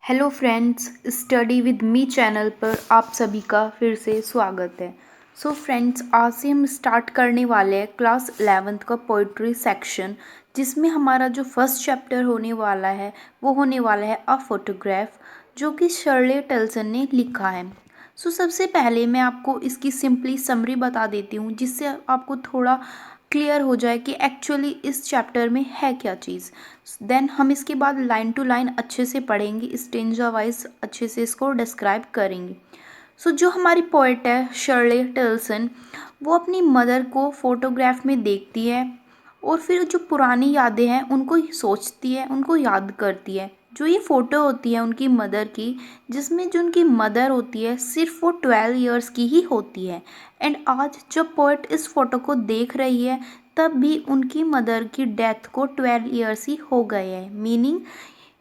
Hello friends, study with me channel पर आप सभी का फिर से स्वागत है। सो फ्रेंड्स, आज से हम स्टार्ट करने वाले हैं क्लास 11th का पोइट्री सेक्शन, जिसमें हमारा जो फर्स्ट चैप्टर होने वाला है वो होने वाला है अ फोटोग्राफ, जो कि शर्ले टल्सन ने लिखा है। सो सबसे पहले मैं आपको इसकी सिंपली समरी बता देती हूँ, जिससे आपको थोड़ा क्लियर हो जाए कि एक्चुअली इस चैप्टर में है क्या चीज़। देन हम इसके बाद लाइन टू लाइन अच्छे से पढ़ेंगे, स्टेंजा वाइज अच्छे से इसको डिस्क्राइब करेंगे। सो जो हमारी पोएट है शर्ले टिल्सन, वो अपनी मदर को फोटोग्राफ में देखती है और फिर जो पुरानी यादें हैं उनको सोचती है, उनको याद करती है। जो ये फ़ोटो होती है उनकी मदर की, जिसमें जो उनकी मदर होती है सिर्फ वो 12 इयर्स की ही होती है। एंड आज जब पोएट इस फ़ोटो को देख रही है, तब भी उनकी मदर की डेथ को 12 इयर्स ही हो गए हैं।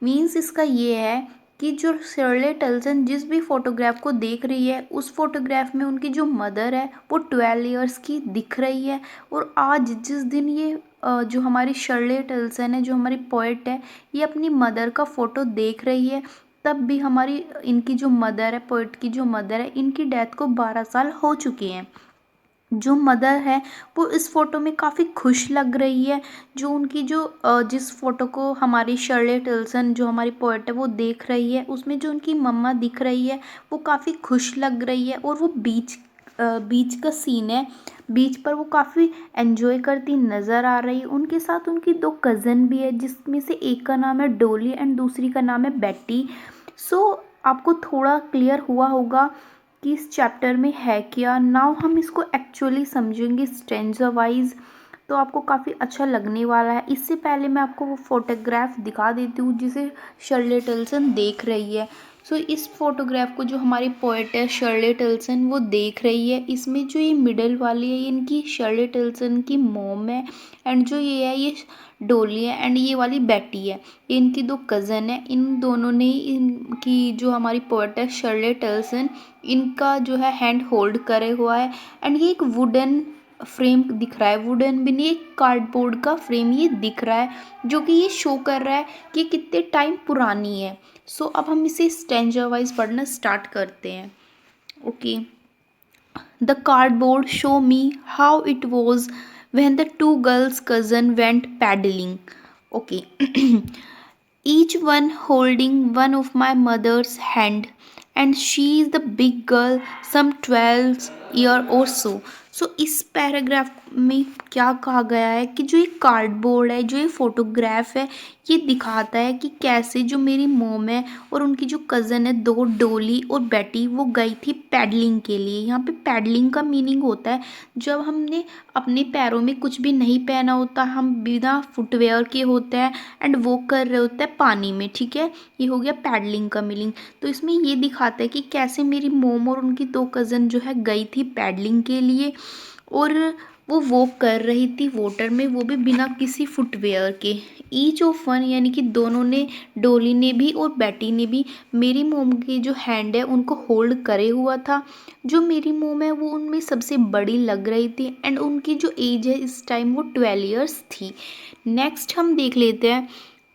मीन्स इसका ये है कि जो शर्ले टिल्सन जिस भी फोटोग्राफ को देख रही है, उस फोटोग्राफ में उनकी जो मदर है वो 12 इयर्स की दिख रही है। और आज जिस दिन ये जो हमारी शर्ले टिल्सन है, जो हमारी पोएट है, ये अपनी मदर का फ़ोटो देख रही है, तब भी हमारी इनकी जो मदर है, पोएट की जो मदर है, इनकी डेथ को 12 साल हो चुके हैं। जो मदर है वो इस फ़ोटो में काफ़ी खुश लग रही है। जो उनकी जो जिस फ़ोटो को हमारी शर्ले टिल्सन जो हमारी पोएट है वो देख रही है, उसमें जो उनकी मम्मा दिख रही है वो काफ़ी खुश लग रही है। और वो बीच का सीन है, बीच पर वो काफ़ी एंजॉय करती नज़र आ रही है। उनके साथ उनकी दो कज़न भी है, जिसमें से एक का नाम है डोली एंड दूसरी का नाम है बेटी। सो आपको थोड़ा क्लियर हुआ होगा कि इस चैप्टर में है क्या। नाउ हम इसको एक्चुअली समझेंगे स्टेंजा वाइज, तो आपको काफ़ी अच्छा लगने वाला है। इससे पहले मैं आपको वो फोटोग्राफ दिखा देती हूँ जिसे शर्ले टिल्सन देख रही है। सो इस फोटोग्राफ को जो हमारी पोएट है शर्ले टिल्सन वो देख रही है। इसमें जो ये मिडल वाली है ये इनकी शर्ले टिल्सन की मॉम है, एंड जो ये है ये डोली है, एंड ये वाली बेटी है, ये इनकी दो कज़न है। इन दोनों ने ही इनकी जो हमारी पोएट है शर्ले टिल्सन, इनका जो है हैंड होल्ड करे हुआ है। एंड ये एक वुडन फ्रेम दिख रहा है, वुडन भी नहीं, एक कार्डबोर्ड का फ्रेम ये दिख रहा है, जो कि ये शो कर रहा है कि कितने टाइम पुरानी है। सो अब हम इसे स्टेंजा वाइज पढ़ना स्टार्ट करते हैं। Okay, the cardboard show me how it was when the two girls' cousin went paddling. Okay. Each one holding one of my mother's hand, and she is the big girl, some 12 year or so. सो इस paragraph में क्या कहा गया है कि जो ये cardboard है, जो ये फोटोग्राफ है, ये दिखाता है कि कैसे जो मेरी मोम है और उनकी जो कज़न है दो डोली और बेटी, वो गई थी पैडलिंग के लिए। यहाँ पे पैडलिंग का मीनिंग होता है जब हमने अपने पैरों में कुछ भी नहीं पहना होता, हम बिना फुटवेयर के होते हैं एंड वो कर रहे होते हैं पानी में। ठीक है, ये हो गया पैडलिंग का मीनिंग। तो इसमें ये दिखाता है कि कैसे मेरी मोम और उनकी दो कज़न जो है गई थी पैडलिंग के लिए, और वो वॉक कर रही थी वाटर में, वो भी बिना किसी फुटवेयर के। ईच ऑफ वन यानी कि दोनों ने, डोली ने भी और बेटी ने भी, मेरी मोम की जो हैंड है उनको होल्ड करे हुआ था। जो मेरी मोम है वो उनमें सबसे बड़ी लग रही थी, एंड उनकी जो एज है इस टाइम वो 12 इयर्स थी। नेक्स्ट हम देख लेते हैं।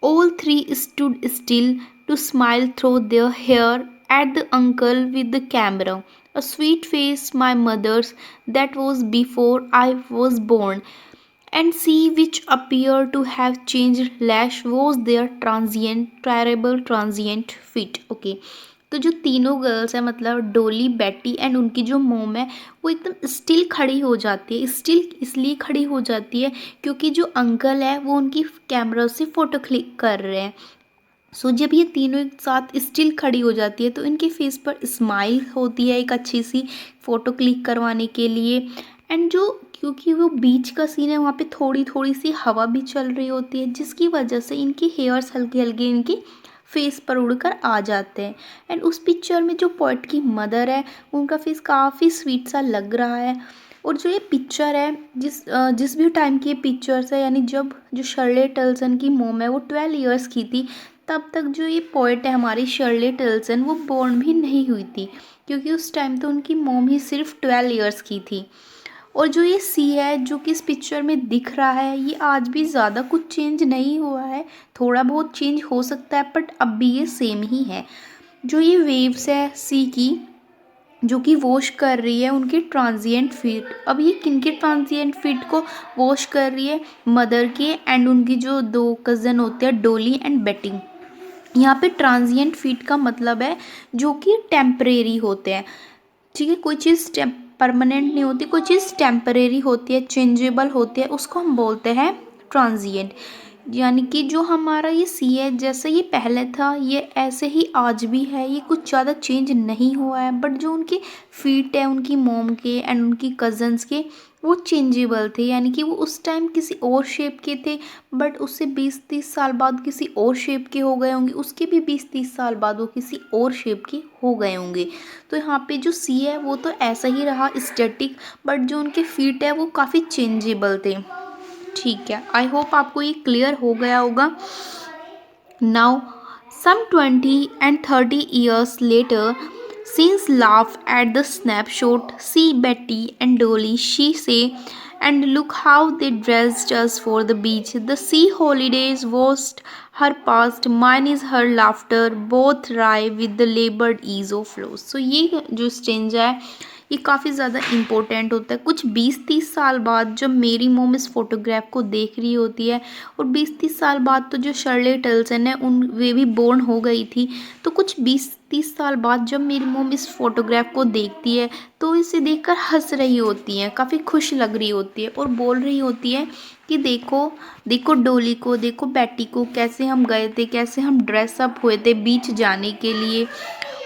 All three stood still to smile through their hair at the uncle with the camera, a sweet face my mother's that was before I was born, and see which appeared to have changed lash was their transient, terrible transient fit. Okay, तो जो तीनों girls हैं, मतलब डोली, बेटी and उनकी जो मोम है, वो एकदम स्टिल खड़ी हो जाती है। स्टिल इसलिए खड़ी हो जाती है क्योंकि जो अंकल है वो उनकी कैमरा से फ़ोटो क्लिक कर रहे हैं। सो जब ये तीनों एक साथ स्टिल खड़ी हो जाती है तो इनके फेस पर स्माइल होती है एक अच्छी सी फ़ोटो क्लिक करवाने के लिए। एंड जो, क्योंकि वो बीच का सीन है, वहाँ पे थोड़ी थोड़ी सी हवा भी चल रही होती है, जिसकी वजह से इनके हेयर्स हल्के हल्के इनकी फेस पर उड़कर आ जाते हैं। एंड उस पिक्चर में जो पोएट की मदर है उनका फेस काफ़ी स्वीट सा लग रहा है। और जो ये पिक्चर है, जिस भी टाइम की ये पिक्चर्स है, यानी जब जो शर्ले टिल्सन की मोम है वो 12 इयर्स की थी, तब तक जो ये पोएट है हमारी शर्ले टिल्सन वो बोर्न भी नहीं हुई थी, क्योंकि उस टाइम तो उनकी मोम ही सिर्फ 12 इयर्स की थी। और जो ये सी है जो कि इस पिक्चर में दिख रहा है, ये आज भी ज़्यादा कुछ चेंज नहीं हुआ है, थोड़ा बहुत चेंज हो सकता है बट अब भी ये सेम ही है। जो ये वेव्स है सी की जो कि वॉश कर रही है उनकी ट्रांजिएंट फीट। अब ये किनके ट्रांजिएंट फीट को वॉश कर रही है? मदर के एंड उनकी जो दो कज़न होते हैं डोली एंड बेटी। यहाँ पे ट्रांजिएंट फीट का मतलब है जो कि टेम्परेरी होते हैं, ठीक है। कोई चीज़ परमानेंट नहीं होती, कोई चीज़ टेम्परेरी होती है, चेंजेबल होती है, उसको हम बोलते हैं ट्रांजिएंट। यानी कि जो हमारा ये सी है जैसे ये पहले था ये ऐसे ही आज भी है, ये कुछ ज़्यादा चेंज नहीं हुआ है। बट जो उनकी फीट है उनकी मोम के एंड उनकी कज़न्स के वो चेंजेबल थे, यानी कि वो उस टाइम किसी और शेप के थे बट उससे 20-30 साल बाद किसी और शेप के हो गए होंगे, उसके भी 20-30 साल बाद वो किसी और शेप के हो गए होंगे। तो यहाँ पे जो सी है वो तो ऐसा ही रहा स्टैटिक, बट जो उनके फीट है वो काफ़ी चेंजेबल थे, ठीक है। आई होप आपको ये क्लियर हो गया होगा। Now some 20 and 30 years later, since laugh at the snapshot, see Betty and Dolly, she say, and look how they dressed us for the beach. The sea holidays was her past, mine is her laughter, both rye with the labored ease of flow. So ये जो stanza है ये काफ़ी ज़्यादा important होता है। कुछ 20-30 साल बाद जब मेरी मोम इस फोटोग्राफ को देख रही होती है, और 20-30 साल बाद तो जो शर्ले टल्सन है उन वे भी बोर्न हो गई थी, तो कुछ 20-30 साल बाद जब मेरी मोम इस फोटोग्राफ को देखती है तो इसे देखकर हंस रही होती है, काफ़ी खुश लग रही होती है और बोल रही होती है कि देखो देखो डोली को, देखो बेटी को, कैसे हम गए थे, कैसे हम ड्रेसअप हुए थे बीच जाने के लिए,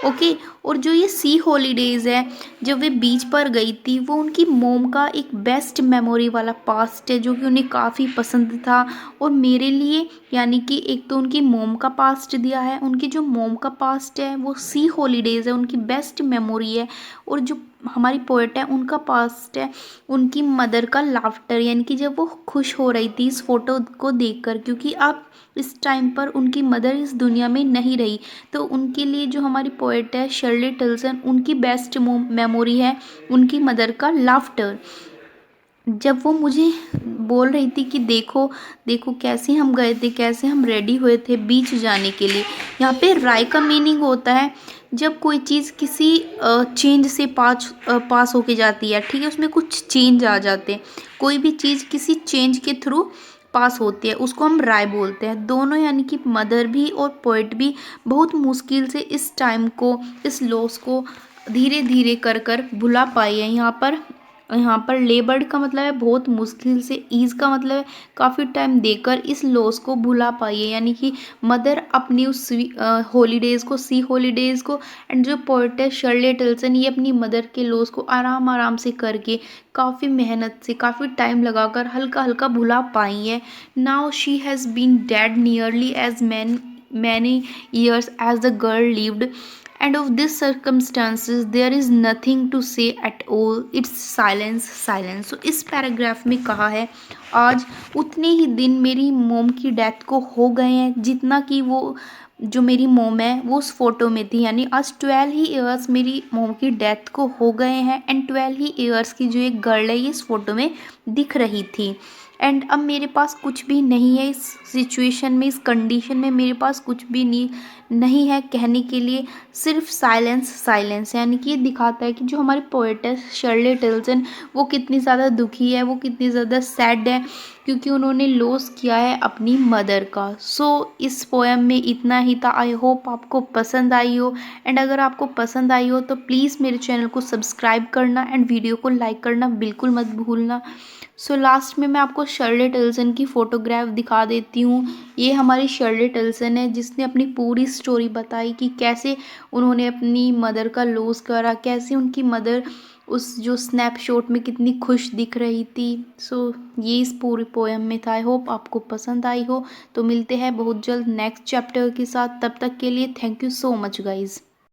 ओके। और जो ये सी हॉलीडेज़ है जब वे बीच पर गई थी वो उनकी मोम का एक बेस्ट मेमोरी वाला पास्ट है जो कि उन्हें काफ़ी पसंद था। और मेरे लिए यानी कि एक तो उनकी मोम का पास्ट दिया है, उनकी जो मोम का पास्ट है वो सी हॉलीडेज़ है, उनकी बेस्ट मेमोरी है। और जो हमारी पोएट है उनका पास्ट है उनकी मदर का लाफ्टर, यानी कि जब वो खुश हो रही थी इस फोटो को देखकर, क्योंकि अब इस टाइम पर उनकी मदर इस दुनिया में नहीं रही, तो उनके लिए जो हमारी पोएट है शर्ले टल्सन उनकी बेस्ट मेमोरी है उनकी मदर का लाफ्टर। जब वो मुझे बोल रही थी कि देखो देखो कैसे हम गए थे, कैसे हम रेडी हुए थे बीच जाने के लिए। यहाँ पे राय का मीनिंग होता है जब कोई चीज़ किसी चेंज से पास होके जाती है, ठीक है, उसमें कुछ चेंज आ जाते हैं, कोई भी चीज़ किसी चेंज के थ्रू पास होती है उसको हम राय बोलते हैं। दोनों यानी कि मदर भी और पोइट भी बहुत मुश्किल से इस टाइम को, इस लॉस को धीरे धीरे कर कर भुला पाई है। यहाँ पर लेबर्ड का मतलब है बहुत मुश्किल से, ईज का मतलब है काफ़ी टाइम देकर इस लॉस को भुला पाई है, यानी कि मदर अपनी उस हॉलीडेज़ को, सी हॉलीडेज़ को, एंड जो पोएट है शर्ले टल्सन ये अपनी मदर के लॉस को आराम आराम से करके काफ़ी मेहनत से काफ़ी टाइम लगाकर हल्का हल्का भुला पाई है। Now she has been dead nearly as many years as the girl lived, and of these circumstances there is nothing to say at all, it's silence. So इस पैराग्राफ में कहा है आज उतने ही दिन मेरी मोम की डेथ को हो गए हैं जितना कि वो जो मेरी मोम है वो उस फोटो में थी, यानी आज 12 ही ईयर्स मेरी मोम की डेथ को हो गए हैं एंड 12 ही ईयर्स की जो एक गर्ल है ये इस फोटो में दिख रही थी। एंड अब मेरे पास कुछ भी नहीं है इस सिचुएशन में, इस कंडीशन में मेरे पास कुछ भी नहीं है कहने के लिए, सिर्फ साइलेंस। यानी कि ये दिखाता है कि जो हमारी पोएट है शर्ले टल्सन वो कितनी ज़्यादा दुखी है, वो कितनी ज़्यादा सैड है क्योंकि उन्होंने लॉस किया है अपनी मदर का। सो इस पोएम में इतना ही था। आई होप आपको पसंद आई हो, एंड अगर आपको पसंद आई हो तो प्लीज़ मेरे चैनल को सब्सक्राइब करना एंड वीडियो को लाइक करना बिल्कुल मत भूलना। सो लास्ट में मैं आपको शर्ले टल्सन की फ़ोटोग्राफ दिखा देती हूँ। ये हमारी शर्ले टल्सन है जिसने अपनी पूरी स्टोरी बताई कि कैसे उन्होंने अपनी मदर का लॉस करा, कैसे उनकी मदर उस जो स्नैपशॉट में कितनी खुश दिख रही थी। सो ये इस पूरी पोएम में था। आई होप आपको पसंद आई हो। तो मिलते हैं बहुत जल्द नेक्स्ट चैप्टर के साथ, तब तक के लिए thank you so much guys.